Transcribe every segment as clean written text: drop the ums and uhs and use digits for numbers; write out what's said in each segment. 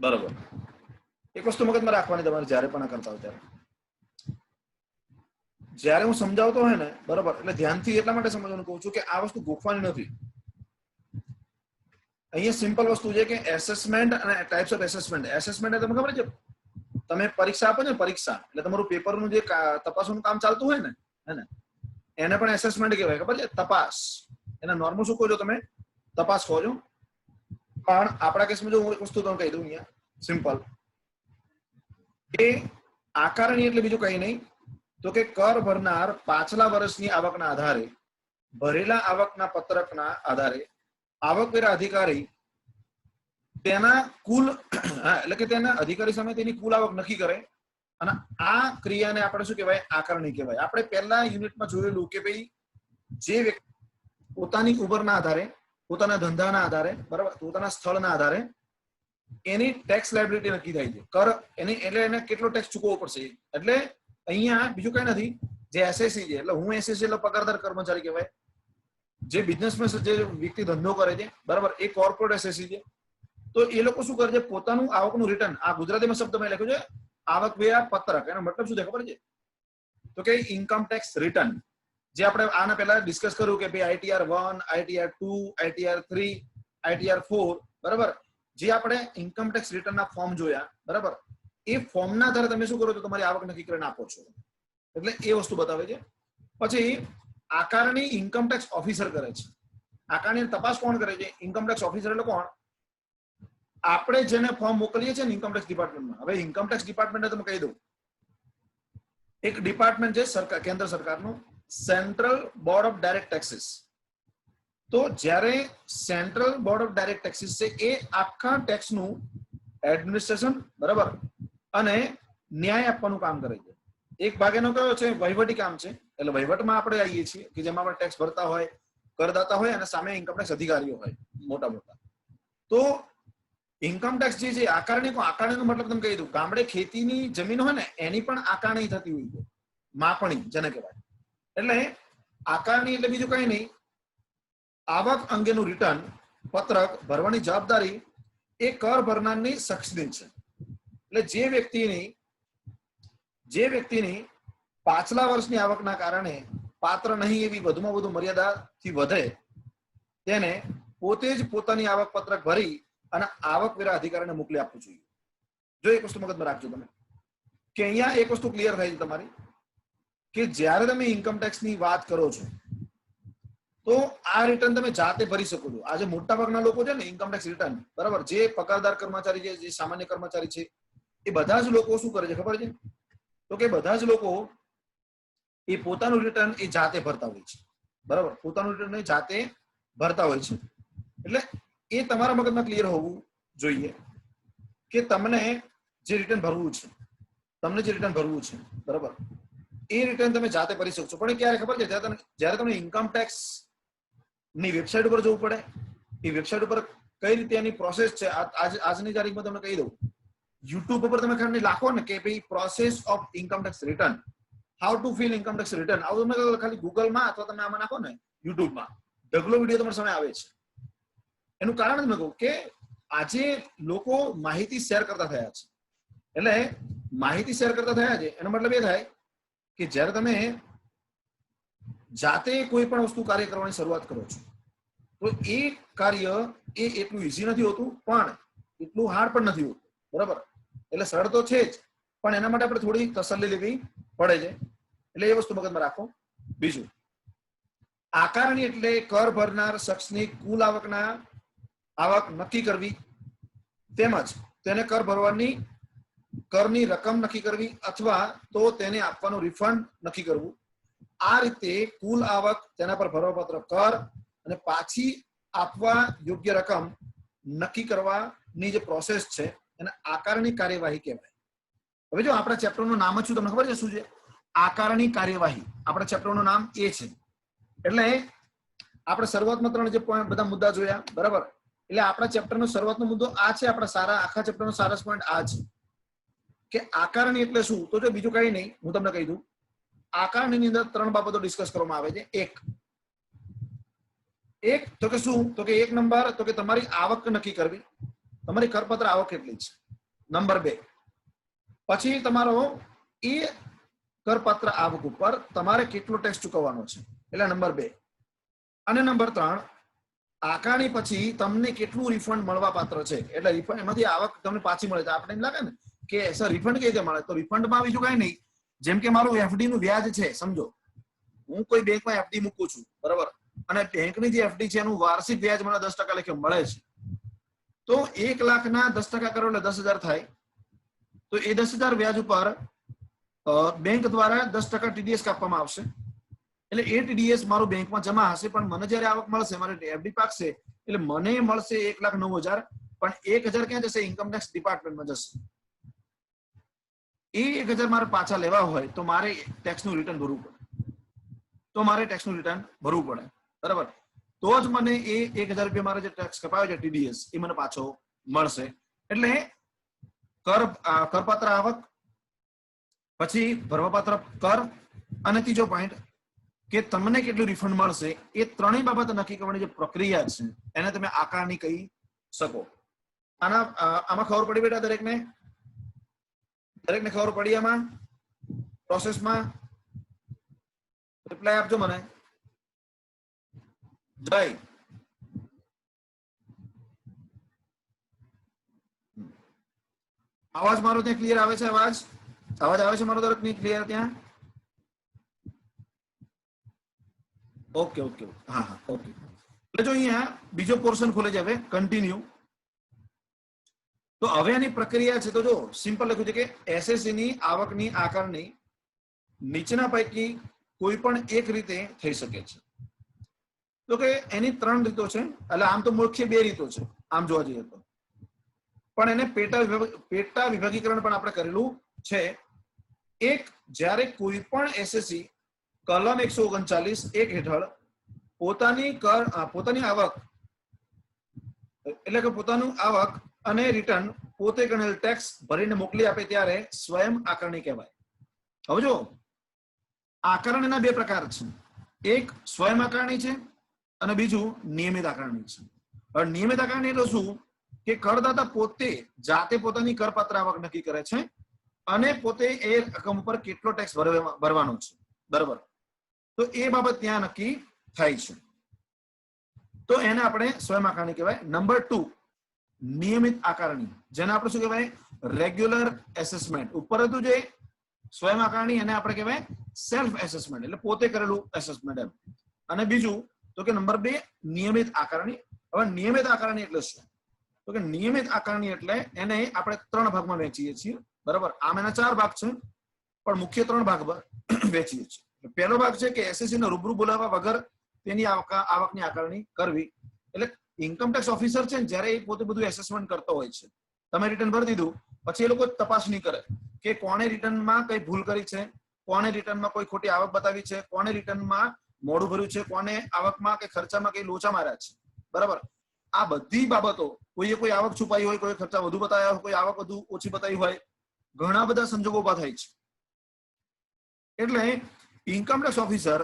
બરોબર. એક વસ્તુ મગજમાં રાખવાની તમારે જ્યારે પણ આ કરતા હોય ત્યારે, જ્યારે હું સમજાવતો હોય ને બરોબર, એટલે ધ્યાનથી એટલા માટે સમજવાનું કહું છું કે આ વસ્તુ ગોખવાની નથી. અહીંયા સિમ્પલ વસ્તુ છે કે એસેસમેન્ટ અને ટાઈપ્સ ઓફ એસેસમેન્ટ. એસેસમેન્ટ તમને ખબર છે, તમે પરીક્ષા આપો ને, પરીક્ષા એટલે તમારું પેપરનું જે તપાસનું કામ ચાલતું હોય ને, હે ને, એને પણ એસેસમેન્ટ કહેવાય. ખબર છે? તપાસ. એને નોર્મલ શું કહો છો તમે? તપાસ કહો છો. પણ આપણા કેસમાં જો હું એક વસ્તુ તમને કહી દઉં અહીંયા સિમ્પલ, કે આકારણી એટલે બીજું કઈ નહીં તો કે કર ભરનાર પાછલા વર્ષની આવકના આધારે ભરેલા આવકના પત્રકના આધારે આવકવેરા અધિકારી તેના કુલ એટલે કે તેના અધિકારી સામે તેની કુલ આવક નક્કી કરે, અને આ ક્રિયાને આપણે શું કહેવાય? આકારણી કહેવાય. આપણે પહેલા યુનિટમાં જોયેલું કે ભાઈ જે વ્યક્તિ પોતાની ઉંમરના આધારે, પોતાના ધંધાના આધારે, બરાબર, પોતાના સ્થળના આધારે એની ટેક્સ લાયબિલિટી નક્કી થાય છે. કર એની એટલે એને કેટલો ટેક્સ ચૂકવવો પડશે. એટલે અહીંયા બીજું કઈ નથી, જે એસએસસી છે એટલે હું એસએસસી એટલે પગારદાર કર્મચારી કહેવાય. જે બિઝનેસમેન જે વ્યક્તિ ધંધો કરે છે, બરાબર, એ કોર્પોરેટ એસએસસી છે. તો એ લોકો શું કરે છે? પોતાનું આવકનું રિટર્ન, આ ગુજરાતીમાં શબ્દ મેં લખ્યો છે આવકવેરા પત્રક. એનો મતલબ શું છે ખબર છે? તો કે ઇન્કમ ટેક્સ રિટર્ન, જે આપણે આના પહેલા ડિસ્કસ કર્યું કે ભાઈ ITR 1, ITR 2, ITR 3, ITR 4, બરાબર, જે આપણે ઇન્કમ ટેક્સ રિટર્નના ફોર્મ જોયા, બરાબર, એ ફોર્મના આધારે તમે શું કરો છો? તમારી આવક નક્કી કરીને આપો છો. એટલે એ વસ્તુ બતાવે છે. પછી આકારણી ઇન્કમ ટેક્સ ઓફિસર કરે છે. આકારણી તપાસ કોણ કરે છે? ઇન્કમ ટેક્સ ઓફિસર એટલે કોણ? આપણે જેને ફોર્મ મોકલીએ છીએ ને ઇન્કમ ટેક્સ ડિપાર્ટમેન્ટમાં. હવે ઇન્કમ ટેક્સ ડિપાર્ટમેન્ટ તમે કહી દઉં, એક ડિપાર્ટમેન્ટ છે સરકાર, કેન્દ્ર સરકારનું, central board of direct taxes. તો જ્યારે central board of direct taxes છે એ આખા ટેક્સનું એડમિનિસ્ટ્રેશન, બરાબર, અને ન્યાય આપવાનું કામ કરે છે. એક ભાગ એનો કયો છે? વહીવટી કામ છે. એટલે વહીવટમાં આપણે આવીએ છીએ કે જેમાં આપણે ટેક્સ ભરતા હોય, કરદાતા હોય, અને સામે ઇન્કમ ટેક્સ અધિકારીઓ હોય મોટા મોટા. તો ઇન્કમ ટેક્સ જે છે આકારણીનો મતલબ તમે કહી દઉં, ગામડે ખેતીની જમીન હોય ને એની પણ આકારણી થતી હોય છે, માપણી જેને કહેવાય. એટલે આકારણી એટલે બીજું કઈ નહીં, આવક અંગેનું રિટર્ન પત્રક ભરવાની જવાબદારી એ કર ભરનારની શખ્સની છે. એટલે જે વ્યક્તિની પાછલા વર્ષની આવકના કારણે પાત્ર નહીં એવી વધુમાં વધુ મર્યાદાથી વધે તેને પોતે જ પોતાની આવક પત્રક ભરી અને આવકવેરા અધિકારીને મોકલી આપવું જોઈએ. જો એક વસ્તુ મગજમાં રાખજો તમે, કે અહીંયા એક વસ્તુ ક્લિયર થાય છે તમારી, કે જ્યારે તમે ઇન્કમ ટેક્સની વાત કરો છો તો આ રિટર્ન તમે જાતે ભરી શકો છો. આજે મોટા ભાગના લોકો છે ને ઇન્કમ ટેક્સ રિટર્ન, બરાબર, જે પગારદાર કર્મચારી છે, જે સામાન્ય કર્મચારી છે, એ બધા જ લોકો શું કરે છે ખબર છે? તો કે બધા જ લોકો એ પોતાનું રિટર્ન એ જાતે ભરતા હોય છે. બરાબર, પોતાનું રિટર્ન એ જાતે ભરતા હોય છે. એટલે એ તમારા મગજમાં ક્લિયર હોવું જોઈએ કે તમને જે રિટર્ન ભરવું છે, બરાબર, એ રિટર્ન તમે જાતે ભરી શકશો. પણ ક્યારે ખબર છે? જ્યારે તમે ઇન્કમ ટેક્સ ની વેબસાઇટ ઉપર જવું પડે. એ વેબસાઇટ ઉપર કઈ રીતે એની પ્રોસેસ છે આજની તારીખમાં તમને કહી દઉં. યુટ્યુબ ઉપર તમે ખાલી લાખો ને કે ભાઈ process of income tax return, how to fill income tax return, આવું તમે ખાલી ગૂગલમાં અથવા તમે આમાં નાખો ને યુટ્યુબમાં, ઢગલો વિડીયો તમારા સામે આવે છે. એનું કારણ જ મેં કહું કે આજે લોકો માહિતી શેર કરતા થયા છે. એટલે માહિતી શેર કરતા થયા છે એનો મતલબ એ થાય કે જ્યારે તમે જાતે કોઈ પણ વસ્તુ કાર્ય કરવાની શરૂઆત કરો છો તો એ કાર્ય એ એટલું ઈઝી નથી હોતું, પણ એટલું હાર્ડ પણ નથી હોતું. બરાબર, એટલે સરળ તો છે જ, પણ એના માટે આપણે થોડી તસલ્લી લેવી પડે છે. એટલે એ વસ્તુ મગજમાં રાખો. બીજું, આકારણી એટલે કર ભરનાર શખ્સની કુલ આવક નક્કી કરવી, તેમજ તેને કર ભરવાની કરની રકમ નક્કી કરવી અથવા તો તેને આપવાનું રિફંડ નક્કી કરવું. આ રીતે કુલ આવક, તેના પર ભરવાપત્ર કર અને પાછી આપવા યોગ્ય રકમ નક્કી કરવાની જે પ્રોસેસ છે એને આકારણી કાર્યવાહી કહેવાય. હવે જો આપણા ચેપ્ટરનું નામ જ શું તમને ખબર છે શું છે? આકારણી કાર્યવાહી. આપણા ચેપ્ટરનું નામ એ છે. એટલે આપણે શરૂઆતમાં ત્રણ જે બધા મુદ્દા જોયા, બરાબર, એટલે આપણા ચેપ્ટરનો શરૂઆતનો મુદ્દો આ છે. આપણા આખા ચેપ્ટરનો સારસ પોઈન્ટ આ છે કે આકારણી એટલે શું. તો જો બીજું કઈ નહીં, હું તમને કહી દઉં. આકારણીની અંદર ત્રણ બાબતો ડિસ્કસ કરવામાં આવે છે. એક તો કે શું? તો કે એક નંબર તો કે તમારી આવક નક્કી કરવી, તમારી કરપત્ર આવક કેટલી છે. નંબર 2 પછી તમારો એ કરપત્ર આવક ઉપર તમારે કેટલો ટેક્સ ચૂકવવાનો છે એટલે નંબર 2 અને નંબર 3 આકારણી પછી તમને કેટલું રિફંડ મળવા પાત્ર છે એટલે રિફંડ એમાંથી આવક તમને પાછી મળે છે આપણે એમ લાગે ને કે સર રિફંડ કઈ રીતે મળે તો રિફંડમાં બીજું કઈ નહીં જેમ કે મારું એફડી નું વ્યાજ છે સમજો હું કોઈ બેંકમાં એફડી મૂકું છું બરાબર અને બેંકની જે એફડી છે એનું વાર્ષિક વ્યાજ મને 10% લેખે મળે છે તો 1 લાખના 10% કરો એટલે 10,000 થાય તો એ 10,000 વ્યાજ ઉપર બેંક દ્વારા 10% ટીડીએસ કાપવામાં આવશે એટલે એ ટીડીએસ મારું બેંકમાં જમા હશે પણ મને જ્યારે આવક મળશે મારે એફડી પાકશે એટલે મને મળશે 1,09,000 પણ 1,000 ક્યાં જશે ઇન્કમ ટેક્સ ડિપાર્ટમેન્ટમાં જશે એ 1,000 મારે પાછા લેવા હોય તો મારે ટેક્સનું રિટર્ન ભરવું પડે બરાબર તો જ મને એ 1,000 રૂપિયા મારે જે ટેક્સ કપાયો છે ટીડીએસ એ મને પાછો મળશે એટલે કરપાત્ર આવક પછી ભરવાપાત્ર કર અને ત્રીજો પોઈન્ટ કે તમને કેટલું રિફંડ મળશે એ ત્રણેય બાબત નક્કી કરવાની જે પ્રક્રિયા છે એને તમે આકારણી કહી શકો આમાં ખબર પડી બેટા દરેકને ખબર પડી આમાં પ્રોસેસમાં રિપ્લાય આપજો મને જય અવાજ મારો ત્યાં ક્લિયર આવે છે અવાજ આવે છે મારો દરેક ની ક્લિયર ત્યાં ઓકે હા ઓકે એટલે જો અહીંયા બીજો પોર્શન ખોલે છે હવે કન્ટિન્યુ તો હવે આની પ્રક્રિયા છે તો જો સિમ્પલ લખ્યું છે કે એસએસસી ની આવકની આકારણી નીચેના પૈકી કોઈ પણ એક રીતે થઈ શકે છે તો કે એની 3 રીતો છે એટલે આમ તો મુખ્ય 2 રીતો છે આમ જોવા જઈએ તો પણ એને પેટા વિભાગીકરણ પણ આપણે કરેલું છે એક જ્યારે કોઈ પણ એસએસસી કલમ 139(1) હેઠળ પોતાની આવક એટલે કે પોતાનું આવક અને રિટર્ન પોતે ગણેલ ટેક્સ ભરીને મોકલી આપે ત્યારે સ્વયં આકારણી કહેવાય હવે જો આકારણીના 2 પ્રકાર છે એક સ્વયં આકારણી છે અને બીજું નિયમિત આકારણી છે હવે નિયમિત આકારણી એટલે શું કે કરદાતા પોતે જાતે પોતાની કરપાત્ર આવક નક્કી કરે છે અને પોતે એ રકમ ઉપર કેટલો ટેક્સ ભરવાનો છે બરાબર તો એ બાબત ત્યાં નક્કી થાય છે તો એને આપણે સ્વયં આકારણી કહેવાય નંબર 2 નિયમિત આકારણી જેને આપણે શું કહેવાય રેગ્યુલર એસેસમેન્ટ ઉપર હતું જે સ્વયં આકારણી એને આપણે કહેવાય સેલ્ફ એસેસમેન્ટ એટલે પોતે કરેલું એસેસમેન્ટ એમ અને બીજું તો કે નંબર 2 નિયમિત આકારણી હવે નિયમિત આકારણી એટલે શું તો કે નિયમિત આકારણી એટલે એને આપણે 3 ભાગમાં વહેંચીએ છીએ બરાબર આમ એના 4 ભાગ છે પણ મુખ્ય 3 ભાગ વહેંચીએ છીએ પહેલો ભાગ છે કે એસએસસી ને રૂબરૂ બોલાવવા વગર તેની આવકની આકારણી કરવી એટલે ઇન્કમ ટેક્સ ઓફિસર છે ને જ્યારે એ પોતે બધું એસેસમેન્ટ કરતો હોય છે તમે રિટર્ન ભરી દીધું પછી એ લોકો તપાસણી કરે કે કોણે રિટર્નમાં કઈ ભૂલ કરી છે કોણે રિટર્નમાં કોઈ ખોટી આવક બતાવી છે કોણે રિટર્નમાં મોડું ભર્યું છે કોણે આવકમાં કે ખર્ચામાં કઈ લોચા માર્યા છે બરાબર આ બધી બાબતો કોઈએ કોઈ આવક છુપાઈ હોય કોઈ ખર્ચા વધુ બતાવ્યા હોય કોઈ આવક વધુ ઓછી બતાવી હોય ઘણા બધા સંજોગો ઉભા થાય છે એટલે ઇન્કમ ટેક્સ ઓફિસર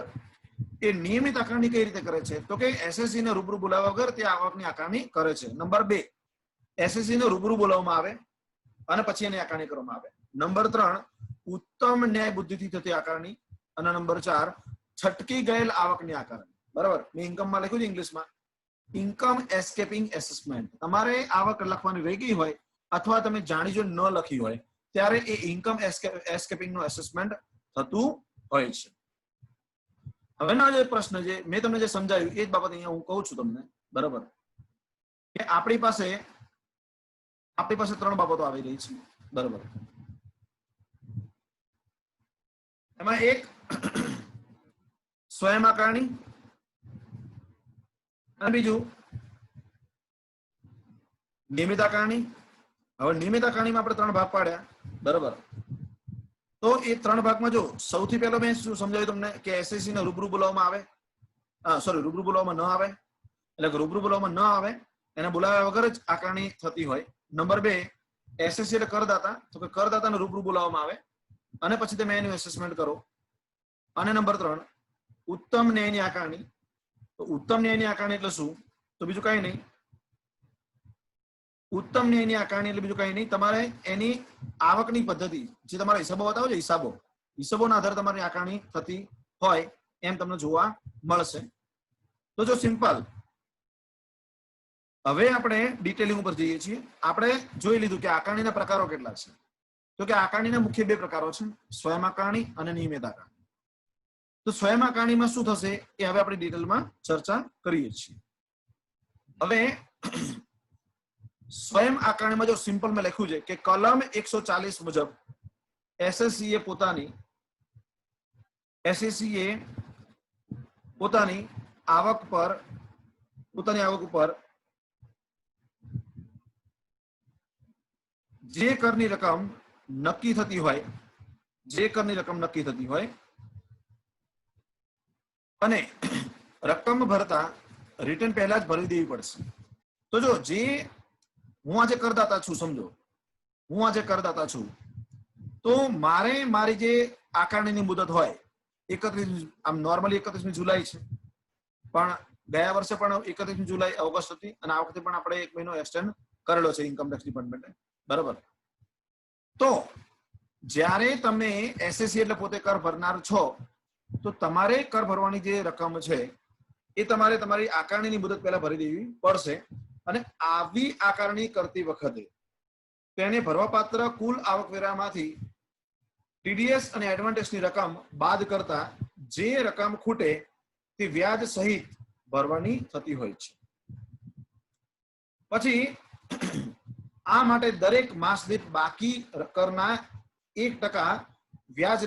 એ નિયમિત આકારણી કઈ રીતે કરે છે તો કે એસએસસી ને રૂબરૂ બોલાવવા વગર તે આવકની આકારણી કરે છે નંબર 2 એસએસસી ને રૂબરૂ બોલાવવામાં આવે અને પછી એની આકારણી કરવામાં આવે નંબર 3 ઉત્તમ ન્યાય બુદ્ધિથી થતી આકારણી અને નંબર 4 છટકી ગયેલ આવકની આકારણી બરાબર મેં ઇન્કમમાં લખ્યું છે ઇંગ્લિશમાં ઇન્કમ એસ્કેપિંગ એસેસમેન્ટ તમારે આવક લખવાની રહી ગઈ હોય અથવા તમે જાણી જો ન લખી હોય ત્યારે એ ઇન્કમ એસ્કેપિંગ નું એસેસમેન્ટ થતું હોય છે હવેનો જે પ્રશ્ન છે મેં તમને જે સમજાવ્યું એ જ બાબત અહીંયા હું કહું છું તમને બરાબર કે આપણી પાસે 3 બાબતો આવી રહી છે બરાબર એમાં એક સ્વયં આકારણી અને બીજું નિયમિત આકારણી હવે નિયમિત આકારણીમાં આપણે 3 ભાગ પાડ્યા બરાબર તો એ 3 ભાગમાં જો સૌથી પહેલો મેં શું સમજાવ્યું તમને કે એસએસસી ને રૂબરૂ બોલાવવામાં આવે રૂબરૂ બોલાવવામાં ન આવે એટલે કે રૂબરૂ બોલાવવામાં ન આવે એને બોલાવ્યા વગર જ આકારણી થતી હોય નંબર 2 એસએસસી એટલે કરદાતા તો કે કરદાતાને રૂબરૂ બોલાવવામાં આવે અને પછી તમે એનું એસેસમેન્ટ કરો અને નંબર 3 ઉત્તમ ન્યાયની આકારણી તો ઉત્તમ ન્યાયની આકારણી એટલે શું તો બીજું કઈ નહીં ઉત્તમ ન્યાયની આકારણી એટલે બીજું કઈ નહીં, તમારે એની આવકની પદ્ધતિ જે તમારા હિસાબો બતાવો છો, હિસાબોના આધારે તમારી આકારણી થતી હોય એમ તમને જોવા મળશે. તો જો સિમ્પલ, હવે આપણે ડિટેલિંગ ઉપર જઈએ છીએ. આપણે જોઈ લીધું કે આકારણીના પ્રકારો કેટલા છે. તો કે આકારણીના મુખ્ય બે પ્રકારો છે, સ્વયં આકારણી અને નિયમિત આકારણી. તો સ્વયં આકારણીમાં શું થશે એ હવે આપણે ડિટેલમાં ચર્ચા કરીએ છીએ. હવે સ્વયં આકારણીમાં જો સિમ્પલ મેં લખ્યું છે કે કલમ 140 મુજબ એસએસસી પોતાની આવક ઉપર જે કરની રકમ નક્કી થતી હોય અને રકમ ભરતા રિટર્ન પહેલા જ ભરી દેવી પડશે. તો જો જે હું આજે કરદાતા છું, સમજો હું આજે કરદાતા છું, તો મારે મારી જે આકારણીની મુદત હોય 31, આમ નોર્મલી 31મી જુલાઈ છે, પણ ગયા વર્ષે પણ 31મી જુલાઈ ઓગસ્ટ હતી અને આ વખતે પણ આપણે 1 મહિનો એક્સટેન્ડ કરેલો છે ઇન્કમ ટેક્સ ડિપાર્ટમેન્ટે, બરાબર. તો જ્યારે તમે એસએસસી એટલે પોતે કર ભરનાર છો, તો તમારે કર ભરવાની જે રકમ છે એ તમારે તમારી આકારણીની મુદત પહેલા ભરી દેવી પડશે. અને આવી આકારણી કરતી વખતે તેને ભરવાપાત્ર કુલ આવકવેરામાંથી ટીડીએસ અને એડવાન્ટેજની રકમ બાદ કરતા જે રકમ ખૂટે તે વ્યાજ સહિત ભરવાની થતી હોય છે. પછી આ માટે દરેક માસ દીઠ બાકી કરના 1% વ્યાજ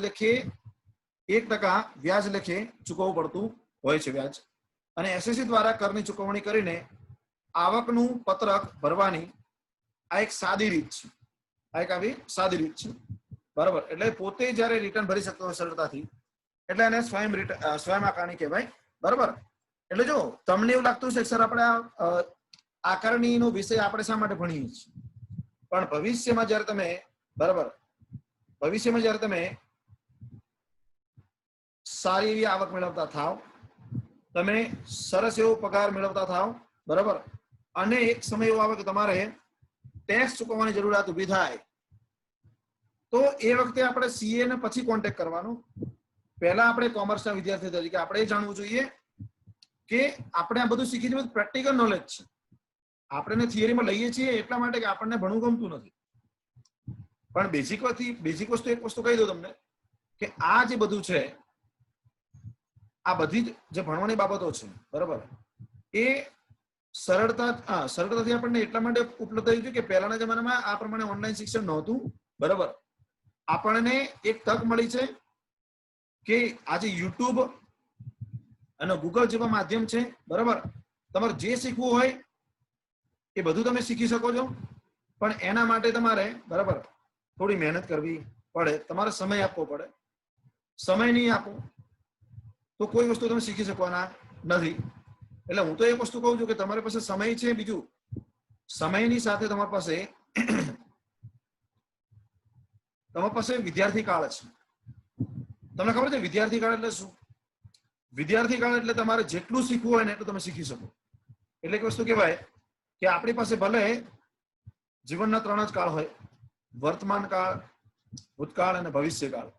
લેખે ચૂકવવું પડતું હોય છે વ્યાજ. અને એસએસસી દ્વારા કરની ચૂકવણી કરીને આવકનું પત્રક ભરવાની આ એક સાદી રીત છે, બરાબર. એટલે પોતે જયારે રિટર્ન ભરી શકતો હોય સરળતાથી, એટલે એને સ્વયં આકારણી કહેવાય, બરાબર. એટલે જો તમને એવું લાગતું છે સર આપણે આકારણીનો વિષય આપણે શા માટે ભણીએ છીએ, પણ ભવિષ્યમાં જયારે તમે સારી એવી આવક મેળવતા થાવ, તમે સરસ એવો પગાર મેળવતા થાવ, બરાબર, અને એક સમય એવો આવે કે તમારે ટેક્સ ચૂકવવાની જરૂરિયાત ઊભી થાય, તો એ વખતે આપણે સીએ ને પછી કોન્ટેક્ટ કરવાનો. પહેલા આપણે કોમર્સના વિદ્યાર્થી તરીકે આપણે એ જાણવું જોઈએ કે આપણે આ બધું શીખી જવું પ્રેક્ટિકલ નોલેજ છે. આપણે થિયરીમાં લઈએ છીએ એટલા માટે કે આપણને ભણવું ગમતું નથી, પણ બેઝિક વસ્તુ એક વસ્તુ કહી દઉં તમને કે આ જે બધું છે, આ બધી જે ભણવાની બાબતો છે, બરાબર, એ સરળતાથી આપણને એટલા માટે ઉપલબ્ધ થયું છે કે પહેલાના જમાનામાં આ પ્રમાણે ઓનલાઈન શિક્ષણ નહોતું, બરાબર. આપણને એક તક મળી છે કે આજે યુટ્યુબ અને ગૂગલ જેવા માધ્યમ છે, બરાબર. તમારે જે શીખવું હોય એ બધું તમે શીખી શકો છો, પણ એના માટે તમારે, બરાબર, થોડી મહેનત કરવી પડે, તમારે સમય આપવો પડે. સમય નહીં આપો તો કોઈ વસ્તુ તમે શીખી શકવાના નથી. એટલે હું તો એક વસ્તુ કહું છું કે તમારી પાસે સમય છે, બીજું સમયની સાથે તમારી પાસે વિદ્યાર્થી કાળ છે. તમને ખબર છે વિદ્યાર્થી કાળ એટલે શું? વિદ્યાર્થી કાળ એટલે તમારે જેટલું શીખવું હોય ને એટલું તમે શીખી શકો. એટલે એક વસ્તુ કહેવાય કે આપણી પાસે ભલે જીવનના 3 જ કાળ હોય, વર્તમાન કાળ, ભૂતકાળ અને ભવિષ્ય કાળ.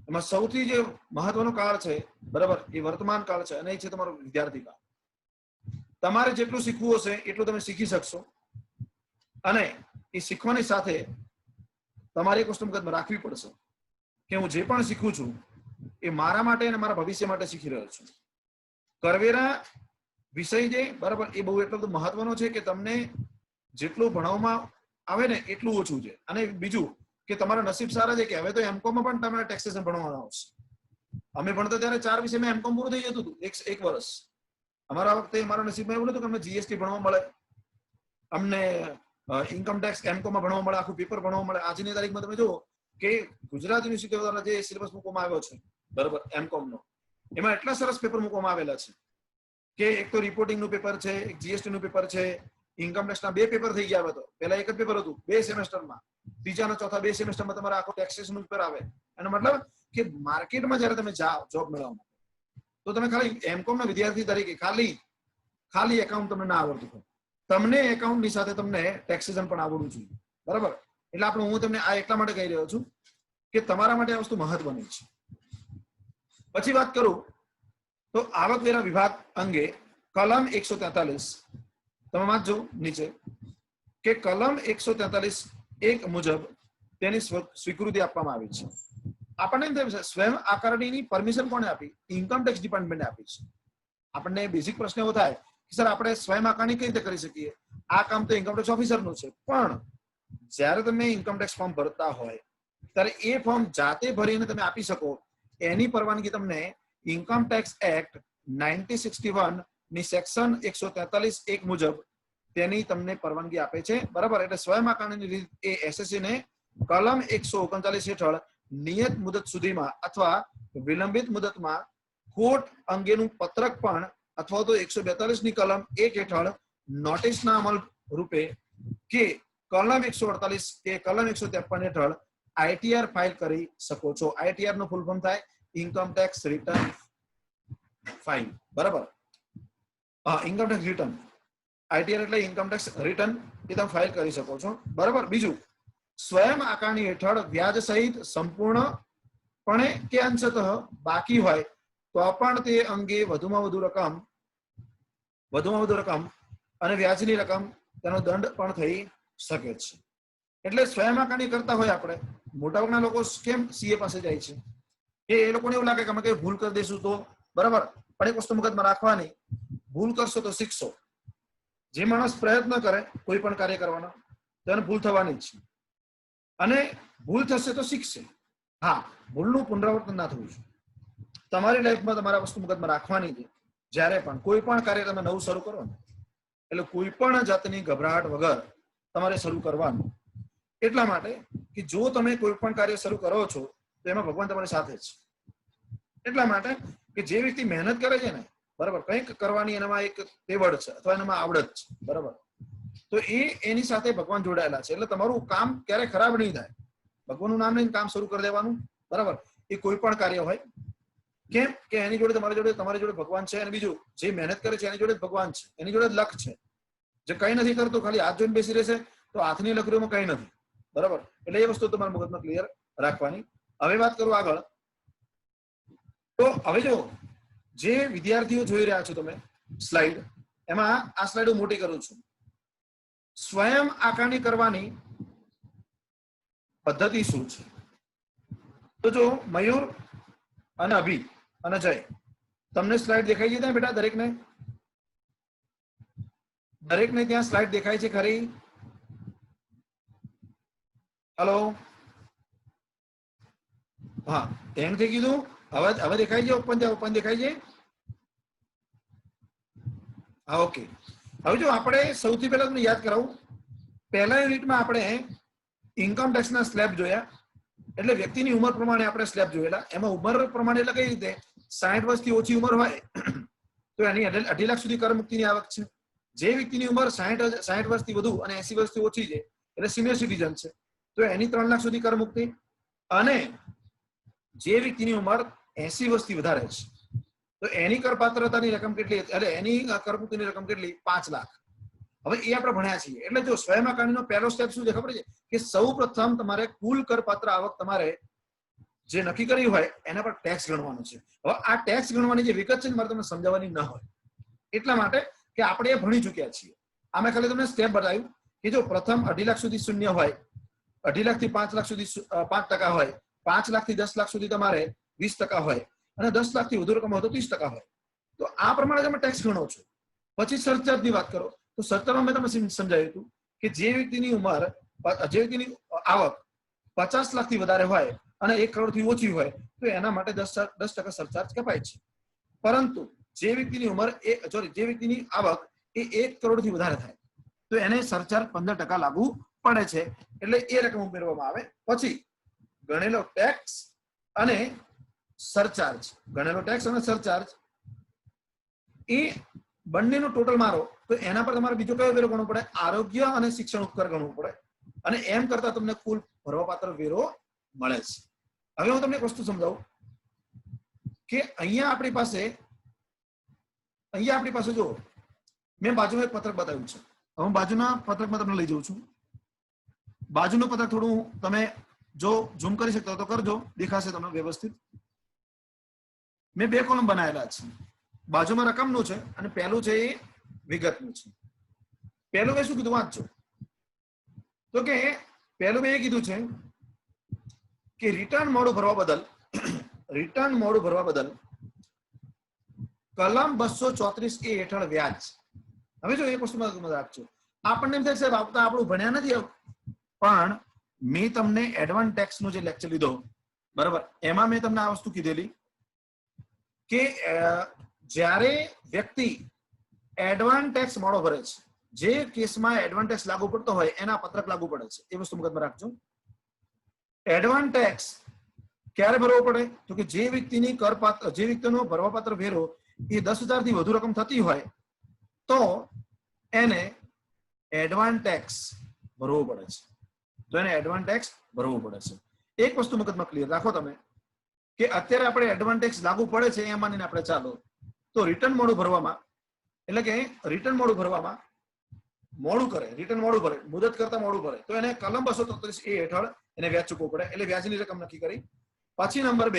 એમાં સૌથી જે મહત્વનો કાળ છે, બરાબર, એ વર્તમાન કાળ છે અને એ છે તમારો વિદ્યાર્થી કાળ. તમારે જેટલું શીખવું હશે એટલું તમે શીખી શકશો, અને એ શીખવાની સાથે તમારે એક વસ્તુ મગજમાં રાખવી પડશે કે હું જે પણ શીખું છું એ મારા માટે અને મારા ભવિષ્ય માટે શીખી રહ્યો છું. કરવેરા વિષય જે, બરાબર, એ બહુ એટલો બધો મહત્વનો છે કે તમને જેટલું ભણવામાં આવે ને એટલું ઓછું છે. અને બીજું કે તમારા નસીબ સારા છે કે હવે તો એમકોમમાં પણ તમને ટેક્સેશન ભણવાનું આવશે. અમે ભણતા ત્યારે 4 વિષયમાં એમકોમ પૂરું થઈ જતું હતું એક વર્ષ. અમારા વખતે મારા નસીબમાં એવું નતું કે અમને જીએસટી ભણવા મળે, અમને ઇન્કમ ટેક્સ એમકોમમાં ભણવા મળે, આખું પેપર ભણવા મળે. આજની તારીખમાં તમે જુઓ કે ગુજરાત યુનિવર્સિટી દ્વારા જે સિલેબસ મૂકવામાં આવ્યો છે, બરાબર, એમકોમ નો, એમાં એટલા સરસ પેપર મૂકવામાં આવેલા છે કે એક તો રિપોર્ટિંગ નું પેપર છે, એક જીએસટી નું પેપર છે, ઇન્કમ ટેક્સ ના 2 પેપર થઈ ગયા. હતો પહેલા એક જ પેપર હતું 2 સેમેસ્ટરમાં, ત્રીજા અને ચોથા 2 સેમેસ્ટરમાં તમારે આખો ટેક્સેશન નું પેપર આવે. એનો મતલબ કે માર્કેટમાં જયારે તમે જાઓ જોબ મેળવવા માટે, તો તમે ખાલી એમકોમ ના વિદ્યાર્થી તરીકે ખાલી એકાઉન્ટ તમને ના આવડતું હોય, તમને એકાઉન્ટની સાથે તમને ટેક્સેશન પણ આવડવું જોઈએ, બરાબર? એટલે આપણે હું તમને આ એટલા માટે કહી રહ્યો છું કે તમારા માટે આ વસ્તુ મહત્વની છે. પછી વાત કરું તો આવકવેરા વિભાગ અંગે કલમ 143 તમે વાંચજો નીચે કે કલમ 143(1) મુજબ તેની સ્વીકૃતિ આપવામાં આવી છે. આપણને સ્વયં આકારણીની પરમિશન કોને આપી? ઇન્કમ ટેક્સ ડિપાર્ટમેન્ટે આપી છે. આપણને બેઝિક પ્રશ્ન એવો થાય કે સર આપણે સ્વયં આકારણી કઈ રીતે કરી શકીએ? આ કામ તો ઇન્કમ ટેક્સ ઓફિસરનું છે. પણ જ્યારે તમે ઇન્કમ ટેક્સ ફોર્મ ભરતા હોય ત્યારે એ ફોર્મ જાતે ભરીને તમે આપી શકો એની પરવાનગી તમને ઇન્કમ ટેક્સ એક્ટ 1961 ની સેક્શન 143(1) મુજબ તેની તમને પરવાનગી આપે છે, બરાબર? એટલે સ્વયં આકારણીની રીત એ એસએસસી ને કલમ 139 હેઠળ નિયત મુદત સુધીમાં અથવા વિલંબિત મુદતમાં ખોટ અંગેનું પત્રક પણ અથવા તો 142 ની કલમ 1 હેઠળ નોટિસના અમલ રૂપે કે કલમ 148 કે કલમ 153 હેઠળ આઈટીઆર ફાઇલ કરી શકો છો. આઈટીઆર નું ફૂલ ફોર્મ થાય ઇન્કમ ટેક્સ રિટર્ન ફાઇલ, બરાબર? ઇન્કમ ટેક્સ રિટર્ન, આઈટીઆર એટલે ઇન્કમ ટેક્સ રિટર્ન, એ તમે ફાઇલ કરી શકો છો, બરાબર? બીજું, સ્વયં આકારણી હેઠળ વ્યાજ સહિત સંપૂર્ણપણે કે અંશતઃ બાકી હોય તો પણ તે અંગે વધુમાં વધુ રકમ અને વ્યાજની રકમ તેનો દંડ પણ થઈ શકે છે. એટલે સ્વયં આકારણી કરતા હોય આપણે, મોટાભાગના લોકો કેમ સીએ પાસે જાય છે? એ લોકોને એવું લાગે કે અમે કઈ ભૂલ કરી દઈશું તો, બરાબર? પણ એક વસ્તુ મગજમાં રાખવાની, ભૂલ કરશો તો શીખશો. જે માણસ પ્રયત્ન કરે કોઈ પણ કાર્ય કરવાનો તેને ભૂલ થવાની જ છે, અને ભૂલ થશે તો શીખશે. હા, ભૂલનું પુનરાવર્તન ના થવું જોઈએ. તમારી લાઈફમાં તમારા વસ્તુ મગજમાં રાખવાની છે, જ્યારે પણ કોઈ પણ કાર્ય તમે નવું શરૂ કરો ને એટલે કોઈ પણ જાતની ગભરાટ વગર તમારે શરૂ કરવાનું. એટલા માટે કે જો તમે કોઈ પણ કાર્ય શરૂ કરો છો તો એમાં ભગવાન તમારી સાથે છે. એટલા માટે કે જે વ્યક્તિ મહેનત કરે છે ને, બરાબર, કંઈક કરવાની એનામાં એક તેવડ છે અથવા એનામાં આવડત છે, બરાબર, તો એની સાથે ભગવાન જોડાયેલા છે. એટલે તમારું કામ ક્યારે ખરાબ નહીં થાય. ભગવાનનું નામ લઈને કામ શરૂ કરી દેવાનું, બરાબર? એ કોઈ પણ કાર્ય હોય. કેમ કે એની જોડે તમારી જોડે ભગવાન છે, અને બીજું જે મહેનત કરે છે એની જોડે ભગવાન છે, એની જોડે લક છે. જે કઈ નથી કરતો ખાલી હાથ જોઈને બેસી રહેશે તો હાથની લકડીઓમાં કઈ નથી, બરાબર? એટલે એ વસ્તુ તમારા મગજમાં ક્લિયર રાખવાની. હવે વાત કરું આગળ, તો હવે જો જે વિદ્યાર્થીઓ જોઈ રહ્યા છો તમે સ્લાઇડ, એમાં આ સ્લાઇડ હું મોટી કરું છું. સ્વયં આકારણી કરવાની પદ્ધતિ શું છે? તો જો મયુર અને અભી અને જય, તમને સ્લાઇડ દેખાઈ છે ત્યાં બેટા? દરેકને ત્યાં સ્લાઇડ દેખાય છે ખરી? હલો, હા, એમ થઈ કીધું. હવે દેખાય છે? ઓપન દેખાય છે? હા, ઓકે. હવે જો આપણે સૌથી પહેલા તમને યાદ કરાવું, પહેલા યુનિટમાં આપણે ઇન્કમ ટેક્સના સ્લેબ જોયા, એટલે વ્યક્તિની ઉંમર પ્રમાણે આપણે સ્લેબ જોયેલા. એમાં ઉંમર પ્રમાણે એટલે કઈ રીતે? 60 વર્ષથી ઓછી ઉંમર હોય તો એની 2.5 લાખ સુધી કર મુક્તિની આવક છે. જે વ્યક્તિની ઉંમર 60 વર્ષથી વધુ અને 80 વર્ષથી ઓછી છે એટલે સિનિયર સિટીઝન છે, તો એની 3 લાખ સુધી કર મુક્તિ. અને જે વ્યક્તિની ઉંમર 80 વર્ષથી વધારે છે તો એની કરપાત્રતાની રકમ કેટલી? એટલે એની કરમુક્તિની રકમ કેટલી? 5 લાખ. હવે એ આપણે ભણ્યા છીએ. એટલે જો સ્વયં આકારણીનો પહેલો સ્ટેપ શું છે ખબર છે? કે સૌ પ્રથમ તમારે કુલ કરપાત્ર આવક તમારે જે નક્કી કરી હોય એના પર ટેક્સ ગણવાનો છે. હવે આ ટેક્સ ગણવાની જે વિગત છે મારે તમને સમજાવવાની ન હોય, એટલા માટે કે આપણે એ ભણી ચૂક્યા છીએ. આમે ખાલી તમને સ્ટેપ બતાવ્યું કે જો પ્રથમ 2.5 લાખ સુધી શૂન્ય હોય, 2.5 લાખથી 5 લાખ સુધી 5% હોય, 5 લાખથી 10 લાખ સુધી તમારે 20% હોય, અને 10 લાખથી વધુ રકમ હોય તો 30% હોય. તો આ પ્રમાણે તમે ટેક્સ ગણો છો. પછી સરચાર્જની વાત કરો તો સરચાર્જમાં મેં તમને સમજાવ્યું હતું કે જે વ્યક્તિની આવક 50 લાખથી વધારે હોય અને 1 કરોડથી ઓછી હોય તો એના માટે 10% સરચાર્જ કપાય છે. પરંતુ જે વ્યક્તિની આવક એ 1 કરોડથી વધારે થાય તો એને સરચાર્જ 15% લાગુ પડે છે. એટલે એ રકમ ઉમેરવામાં આવે. પછી ગણેલો ટેક્સ અને સરચાર્જ, એ બંનેનો ટોટલ મારો તો એના પર તમારે બીજો કયો વેરો ગણવો પડે? આરોગ્ય અને શિક્ષણ ઉપકર ગણવું પડે. અને એમ કરતા તમને કુલ ભરવાપાત્ર વેરો મળે છે. હવે હું તમને એક વસ્તુ સમજાવું કે અહીંયા આપણી પાસે જો મેં બાજુમાં એક પત્રક બતાવ્યું છે. હું બાજુના પત્રકમાં તમને લઈ જાઉં છું. બાજુનું પત્રક થોડું તમે જો ઝૂમ કરી શકતા તો કરજો, દેખાશે તમને વ્યવસ્થિત. મેં 2 કોલમ બનાવેલા છે. બાજુમાં રકમનું છે અને પહેલું છે એ વિગતનું છે. પહેલું મેં શું કીધું વાંચજો. તો કે પહેલું મેં એ કીધું છે કે રિટર્ન મોડું ભરવા બદલ કલમ 234A હેઠળ વ્યાજ. હવે જો એક વસ્તુમાં રાખજો, આપણને એમ થાય સાહેબ આવતા આપણું ભણ્યા નથી, પણ મેં તમને એડવાન્સ ટેક્સ નો જે લેક્ચર લીધો બરાબર, એમાં મેં તમને આ વસ્તુ કીધેલી કે જ્યારે વ્યક્તિ એડવાન્સ ટેક્સ મોડો ભરે છે, જે કેસમાં એડવાન્સ ટેક્સ લાગુ પડતો હોય એના પત્રક લાગુ પડે છે. એ વસ્તુ મગજમાં રાખજો. એડવાન્સ ટેક્સ ક્યારે ભરવો પડે? તો કે જે વ્યક્તિનો ભરવાપાત્ર વેરો એ 10,000 થી વધુ રકમ થતી હોય તો એને એડવાન્સ ટેક્સ ભરવો પડે છે. એક વસ્તુ મગજમાં ક્લિયર રાખો તમે કે અત્યારે આપણે એડવાન્સ ટેક્સ લાગુ પડે છે એમ માનીને આપણે ચાલો તો રિટર્ન મોડું ભરવામાં, એટલે કે રિટર્ન મોડું ભરવામાં મોડું ભરે મુદત કરતા મોડું ભરે તો એને કલમ 233A હેઠળ એને વ્યાજ ચૂકવવું પડે. એટલે વ્યાજની રકમ નક્કી કરી. પછી નંબર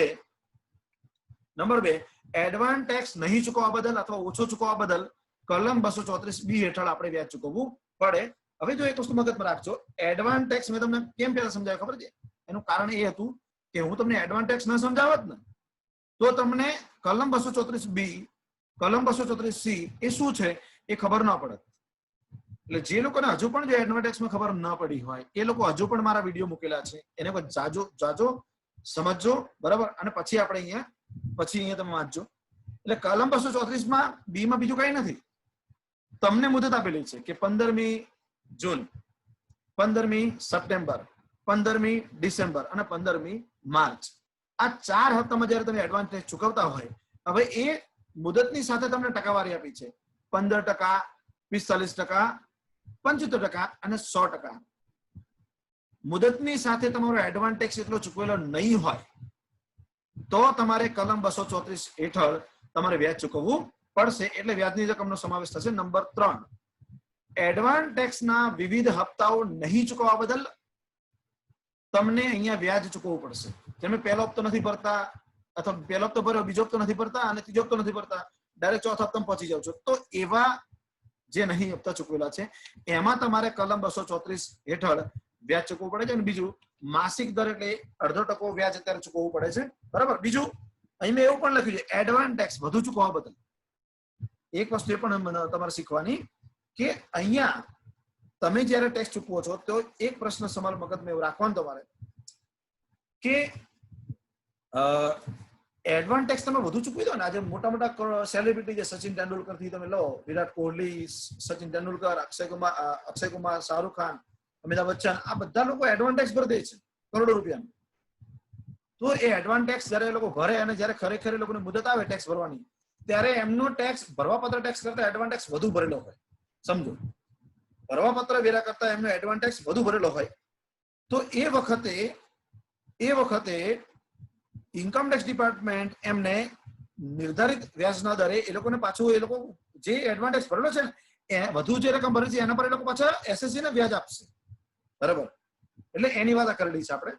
2 એડવાન્સ ટેક્સ નહીં ચૂકવવા બદલ અથવા ઓછો ચૂકવવા બદલ કલમ 234B હેઠળ આપણે વ્યાજ ચૂકવવું પડે. હવે જો એક વસ્તુ મગજમાં રાખજો, એડવાન્સ ટેક્સ મેં તમને કેમ પહેલા સમજાવ્યું ખબર છે? એનું કારણ એ હતું કે હું તમને એડવાન્સ ટેક્સ ન સમજાવત ને તો તમને કલમ 234B કલમ 234C એ શું છે એ ખબર ન પડે. એટલે જે લોકોને હજુ પણ જો એડવાન્સ ટેક્સમાં ખબર ન પડી હોય એ લોકો હજુ પણ મારા વિડીયો મૂકેલા છે, એને જાજો સમજજો બરાબર. અને પછી આપણે અહીંયા તમે વાંચજો. એટલે કલમ 234 B માં બીજું કઈ નથી. તમને મુદત આપેલી છે કે 15મી જૂન, 15મી સપ્ટેમ્બર, 15મી ડિસેમ્બર અને 15મી માર્ચ. આ 4 હપ્તામાં જયારે તમે એડવાન્સ ટેક્સ ચૂકવતા હોય, હવે એ મુદતની સાથે તમને ટકાવારી આપી છે 15%, 45%, 75% અને 100%. મુદતની સાથે તમારો એડવાન્સ ટેક્સ એટલો ચૂકવેલો નહીં હોય તો તમારે કલમ 234 હેઠળ તમારે વ્યાજ ચૂકવવું પડશે. એટલે વ્યાજની રકમનો સમાવેશ થશે. નંબર 3, એડવાન્સ ટેક્સના વિવિધ હપ્તાઓ નહીં ચૂકવવા બદલ તમને અહીંયા વ્યાજ ચૂકવવું પડશે. તમે પહેલો હપ્તો નથી ભરતા અથવા પહેલો હપ્તો ભર્યો, બીજો હપ્તો નથી ભરતા અને ત્રીજો હપ્તો નથી ભરતા, ડાયરેક્ટ ચોથા હપ્તામાં પહોંચી જાવ છો, તો એવા જે નહીં હપ્તા ચૂકવેલા છે એમાં તમારે કલમ 234 હેઠળ વ્યાજ ચૂકવવું પડે છે. અને બીજું માસિક દર એટલે 0.5% વ્યાજ અત્યારે ચૂકવવું પડે છે બરાબર. બીજું અહીં મેં એવું પણ લખ્યું છે એડવાન્સ ટેક્સ વધુ ચૂકવવા બદલ. એક વસ્તુ એ પણ તમારે શીખવાની કે અહીંયા તમે જયારે ટેક્સ ચૂકવો છો તો એક પ્રશ્ન તમારા મગજમાં એવું રાખવાનું તમારે કે એડવાન્સ ટેક્સ તમે વધુ ચૂકવી દો ને. આજે મોટા મોટા સેલિબ્રિટી જે સચિન તેંડુલકર થી તમે લો, વિરાટ કોહલી, સચિન તેંડુલકર, અક્ષય કુમાર, શાહરુખ ખાન, અમિતાભ બચ્ચન, આ બધા લોકો એડવાન્સ ટેક્સ ભરી દે છે કરોડો રૂપિયા. તો એ એડવાન્સ ટેક્સ જયારે એ લોકો ભરે અને જયારે ખરેખર એ લોકોને મુદત આવે ટેક્સ ભરવાની ત્યારે એમનો ટેક્સ ભરવાપત્ર ટેક્સ કરતા એડવાન્સ ટેક્સ વધુ ભરેલો હોય. સમજો, ભરવાપત્ર વેરા કરતા એમનો એડવાન્સ ટેક્સ વધુ ભરેલો હોય તો એ વખતે ઇન્કમ ટેક્સ ડિપાર્ટમેન્ટ એમને નિર્ધારિત વ્યાજના દરે એ લોકોને પાછું એ લોકો જે એડવાન્સ ટેક્સ ભરેલો છે ને એ વધુ જે રકમ ભરી છે એના પર એ લોકો પાછા એસએસસી ને વ્યાજ આપશે બરાબર. એટલે એની વાત કરેલી છે આપણે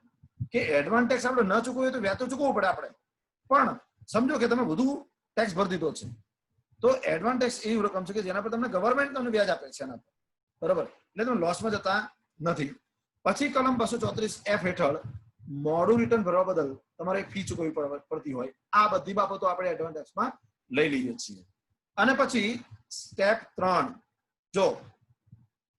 કે એડવાન્સ ટેક્સ આપણે ન ચૂકવીએ તો વ્યાજ તો ચૂકવવું પડે આપણે, પણ સમજો કે તમે વધુ ટેક્સ ભરી દીધો છે તો એડવાન્સ ટેક્સ એવી રકમ છે કે જેના પર તમને ગવર્મેન્ટ તમને વ્યાજ આપે છે એના પર બરાબર. એટલે તમે લોસમાં જતા નથી. પછી કલમ 234F હેઠળ મોડું રિટર્ન ભરવા બદલ તમારે ફી ચૂકવવી પડતી હોય. આ બધી બાબતો આપણે એડવાન્સ ટેક્સમાં લઈ લઈએ છીએ. અને પછી સ્ટેપ 3, જો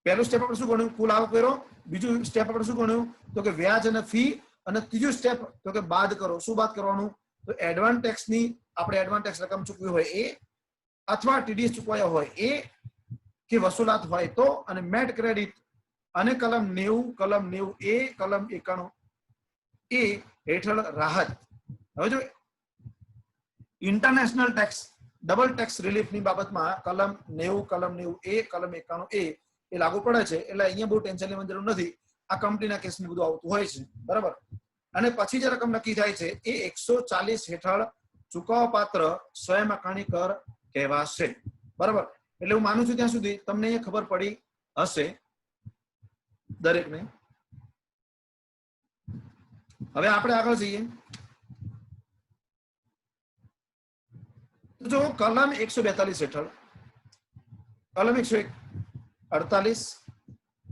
પહેલું સ્ટેપ આપણે શું ગણ્યું? કુલ આવક વેરો. બીજું સ્ટેપ આપણે શું ગણ્યું? તો કે વ્યાજ અને ફી. અને ત્રીજું સ્ટેપ તો કે બાદ કરો. શું બાદ કરવાનું? તો એડવાન્સ ટેક્સની આપણે એડવાન્સ ટેક્સ રકમ ચૂકવી હોય એ અથવા ટીડીએસ ચૂકવાયા હોય એ કે વસૂલાત હોય તો, અને મેટ ક્રેડિટ અને કલમ 90, કલમ 90A, કલમ 91A હેઠળ રાહત. હવે જો ઇન્ટરનેશનલ ટેક્સ ડબલ ટેક્સ રિલીફની બાબતમાં કલમ 90, કલમ 90A, કલમ 91A એ લાગુ પડે છે. એટલે અહીંયા બહુ ટેન્શન લેવાની જરૂર નથી. આ કંપનીના કેસમાં બધું આવતું હોય છે બરાબર. અને પછી જે રકમ નક્કી થાય છે એ 140 હેઠળ ચૂકવવા પાત્ર સ્વયં આકારણી કર કહેવાશે બરાબર. એટલે હું માનું છું ત્યાં સુધી તમને ખબર પડી હશે દરેકને. હવે આપણે આગળ જઈએ. જો કલમ 142 હેઠળ, કલમ 148,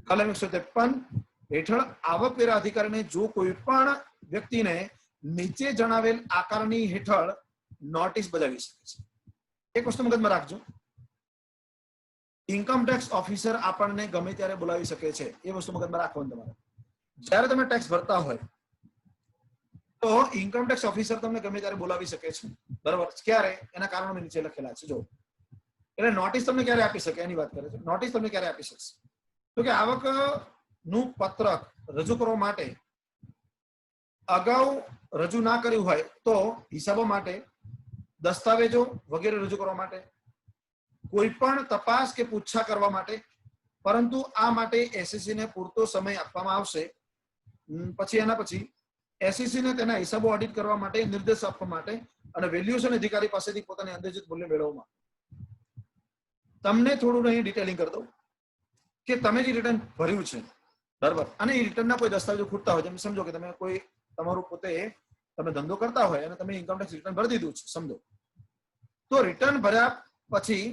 કલમ 153 હેઠળ આવકવેરા અધિકારીને જો કોઈ પણ વ્યક્તિને નીચે જણાવેલ આકારણી હેઠળ નોટિસ બજાવી શકે છે. એક વસ્તુ મગજમાં રાખજો, ઇન્કમ ટેક્સ ઓફિસર આપણને ગમે ત્યારે બોલાવી શકે છે. એ વસ્તુ મગજમાં રાખવાનું તમારે. જ્યારે તમે ટેક્સ ભરતા હોય તો ઇન્કમ ટેક્સ ઓફિસર તમને ગમે ત્યારે બોલાવી શકે છે, બરાબર? ક્યારે? એના કારણો નીચે લખેલા છે. જો એટલે નોટિસ તમને ક્યારે આપી શકે એની વાત કરે છે. નોટિસ તમને ક્યારે આપી શકશે? તો કે આવક નું પત્રક રજૂ કરવા માટે અગાઉ રજૂ ના કર્યું હોય તો હિસાબો માટે, દસ્તાવેજો વગેરે રજૂ કરવા માટે, કોઈ પણ તપાસ કે પૂછા કરવા માટે, પરંતુ આ માટે એસએસસી ને પૂરતો સમય આપવામાં આવશે. પછી એના પછી એસએસસી ને તેના હિસાબો ઓડિટ કરવા માટે નિર્દેશ આપવા માટે અને વેલ્યુએશન અધિકારી પાસેથી પોતાની અંદાજિત મૂલ્ય મેળવવા. તમને થોડું અહીં ડિટેલિંગ કરી દઉં કે તમે જે રિટર્ન ભર્યું છે, બરાબર, અને એ રિટર્નના કોઈ દસ્તાવેજો ખૂટતા હોય, તમે સમજો કે તમે કોઈ તમારું પોતે તમે ધંધો કરતા હોય અને તમે ઇન્કમ ટેક્સ રિટર્ન ભરી દીધું છે, સમજો. તો રિટર્ન ભર્યા પછી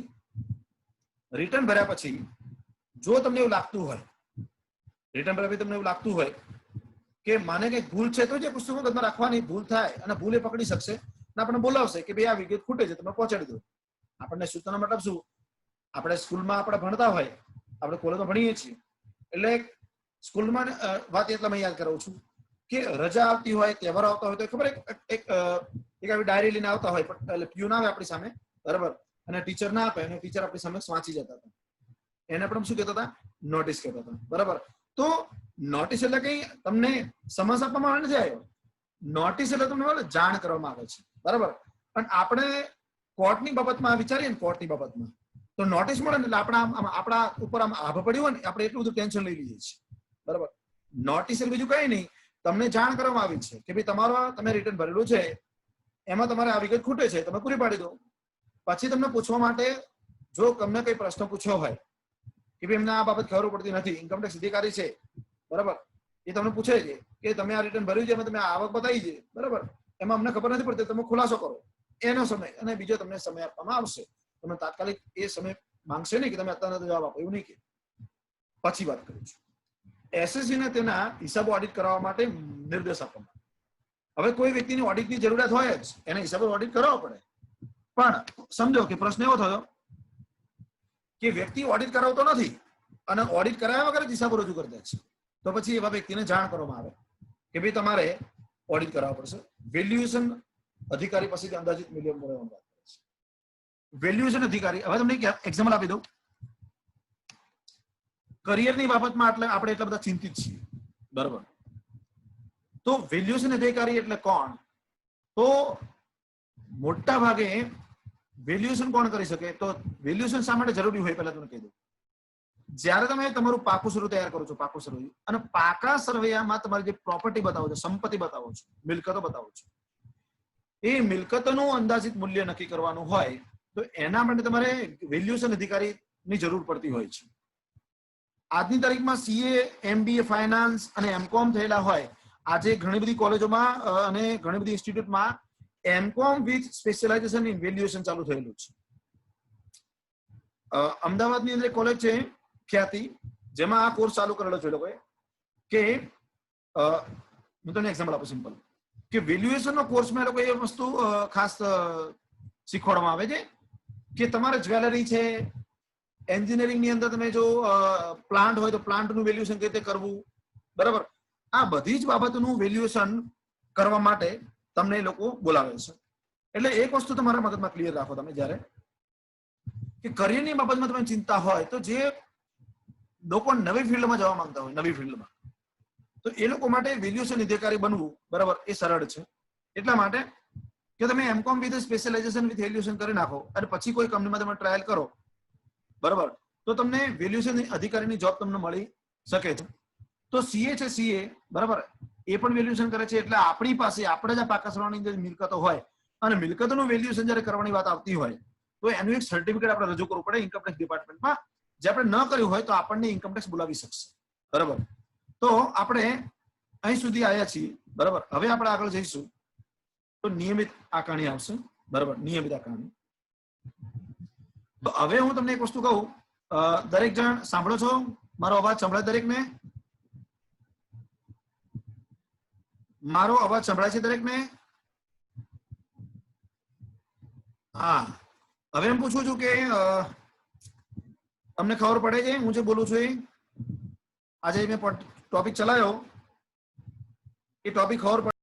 જો તમને એવું લાગતું હોય, રિટર્ન ભર્યા પછી તમને એવું લાગતું હોય કે માને કઈ ભૂલ છે, તો જે પુસ્તકો ઘરમાં રાખવાની ભૂલ થાય અને ભૂલ એ પકડી શકશે અને આપણને બોલાવશે કે ભાઈ આ વિગત ખૂટે છે, તમે પહોંચાડી દો. આપણને સૂચના મતલબ શું? આપણે સ્કૂલમાં આપણે ભણતા હોય, આપણે કોલેજમાં ભણીએ છીએ, એટલે સ્કૂલમાં વાત એટલે મેં યાદ કરાવું છું કે રજા આવતી હોય, તહેવાર આવતા હોય તો ખબર એક આવી ડાયરી લઈને આવતા હોય, એટલે પ્યુન આવે આપણી સામે, બરાબર, અને ટીચર ના આપે અને ટીચર આપણી સામે વાંચી જતા હતા. એને પણ શું કહેતા હતા? નોટિસ કહેતા હતા, બરાબર. તો નોટિસ એટલે કઈ તમને સમજ આપવામાં આવે નથી આવ્યો. નોટિસ એટલે તમને જાણ કરવામાં આવે છે, બરાબર. પણ આપણે કોર્ટની બાબતમાં વિચારીએ ને, કોર્ટની બાબતમાં તો નોટિસ મળે ને એટલે આપણા ઉપર આમ આભ પડ્યું હોય ને, આપણે એટલું બધું ટેન્શન લઈ લઈએ છીએ, બરાબર. નોટિસ એટલે બીજું કઈ નહીં, તમને જાણ કરવામાં આવી છે કે ભાઈ તમે રિટર્ન ભરેલું છે, એમાં તમારે આ વિગત ખૂટે છે, તમે પૂરી પાડી દો. પછી તમને પૂછવા માટે, જો તમને કઈ પ્રશ્ન પૂછ્યો હોય કે ભાઈ એમને આ બાબત ખબર પડતી નથી, ઇન્કમ ટેક્સ અધિકારી છે, બરાબર, એ તમને પૂછે છે કે તમે આ રિટર્ન ભર્યું છે, એમાં તમે આવક બતાવી છે, બરાબર, એમાં અમને ખબર નથી પડતી, તમે ખુલાસો કરો. એનો સમય અને બીજો તમને સમય આપવામાં આવશે. તમે તાત્કાલિક એ સમય માંગશે નહીં કે તમે અત્યારે જવાબ આપો, એવું નહીં કે પછી વાત કરું છું. એસએસસી ને તેના હિસાબો ઓડિટ કરવા માટે નિર્દેશ આપવામાં. હવે કોઈ વ્યક્તિની ઓડિટની જરૂરિયાત હોય જ, એને હિસાબો ઓડિટ કરાવવો પડે. પણ સમજો કે પ્રશ્ન એવો થયો કે વ્યક્તિ ઓડિટ કરાવતો નથી અને ઓડિટ કરાવ્યા વગર જ હિસાબો રજૂ કરી દે છે, તો પછી એવા વ્યક્તિને જાણ કરવામાં આવે કે ભાઈ તમારે ઓડિટ કરાવવું પડશે. વેલ્યુએશન અધિકારી પાસેથી અંદાજિત મૂલ્ય મેળવવાની વાત કરે છે. વેલ્યુએશન અધિકારી, હવે તમને એક્ઝામ્પલ આપી દઉં. કરિયરની બાબતમાં આપણે એટલા બધા ચિંતિત છીએ, બરાબર. તો વેલ્યુએશન અધિકારી એટલે કોણ? તો મોટા ભાગે વેલ્યુએશન કોણ કરી શકે? તો વેલ્યુએશન શા માટે જરૂરી હોય પહેલા તમને કહી દઉં. જ્યારે તમે તમારું પાકું સર્વે તૈયાર કરો છો, પાકું સર્વે, અને પાકા સર્વેમાં તમારી જે પ્રોપર્ટી બતાવો છો, સંપત્તિ બતાવો છો, મિલકતો બતાવો છો, એ મિલકતોનું અંદાજિત મૂલ્ય નક્કી કરવાનું હોય તો એના માટે તમારે વેલ્યુએશન અધિકારીની જરૂર પડતી હોય છે. આજની તારીખમાં સીએ, એમબીએ, ફાઇનાન્સ અને એમકોમ થયેલા હોય, આજે ઘણી બધી કોલેજોમાં અને ઘણી બધી ઇન્સ્ટિટ્યૂટમાં MCom with specialisation in valuation ચાલુ થયેલું છે. અમદાવાદની અંદર કોલેજ છે ખ્યાતિ, જેમાં આ કોર્સ ચાલુ કરેલો છે લોકોએ. કે હું તમને એક્ઝામ્પલ આપું સિમ્પલ, કે વેલ્યુએશનનો કોર્સમાં એ લોકો એ વસ્તુ ખાસ શીખવાડવામાં આવે છે કે તમારે જ્વેલરી છે, એન્જિનિયરિંગની અંદર તમે જો પ્લાન્ટ હોય તો પ્લાન્ટનું વેલ્યુએશન કઈ રીતે કરવું, બરાબર. આ બધી જ બાબતોનું વેલ્યુએશન કરવા માટે તમને એ લોકો બોલાવે છે. એટલે એક વસ્તુ તમારા મગજમાં ક્લિયર રાખો તમે, જ્યારે કે કરિયરની બાબતમાં તમે ચિંતા હોય તો જે લોકો નવી ફિલ્ડમાં જવા માંગતા હોય, નવી ફિલ્ડમાં, તો એ લોકો માટે વેલ્યુએશન અધિકારી બનવું, બરાબર, એ સરળ છે. એટલા માટે કે તમે MCom with specialisation with valuation કરી નાખો અને પછી કોઈ કંપનીમાં તમે ટ્રાયલ કરો, બરાબર, તો તમને વેલ્યુએશન અધિકારીની જોબ તમને મળી શકે છે. તો સીએ છે, સીએ, બરાબર, એ પણ વેલ્યુએશન કરે છે. એટલે આપણી પાસે આપણે જ પાકા સર્વેની અંદર મિલકતો હોય અને મિલકતોનું વેલ્યુએશન જ્યારે કરવાની વાત આવતી હોય તો એનું એક સર્ટિફિકેટ આપણે રજૂ કરવું પડે ઇન્કમ ટેક્સ ડિપાર્ટમેન્ટમાં જે આપણે ન કર્યું હોય તો આપણને ઇન્કમટેક્સ બોલાવી શકશે. બરાબર, તો આપણે અહીં સુધી આવ્યા છીએ. બરાબર, હવે આપણે આગળ જઈશું તો નિયમિત આકારણી આવશે. બરાબર, નિયમિત આકારણી. તો હવે હું તમને એક વસ્તુ કહું, દરેક જણ સાંભળો છો? મારો અવાજ સંભળાય દરેકને? મારો અવાજ સંભળાય છે દરેકને? હા, હવે એમ પૂછું છું કે તમને ખબર પડે છે હું જે બોલું છું એ? આજે મેં ટોપિક ચલાવ્યો એ ટોપિક ખબર પડે?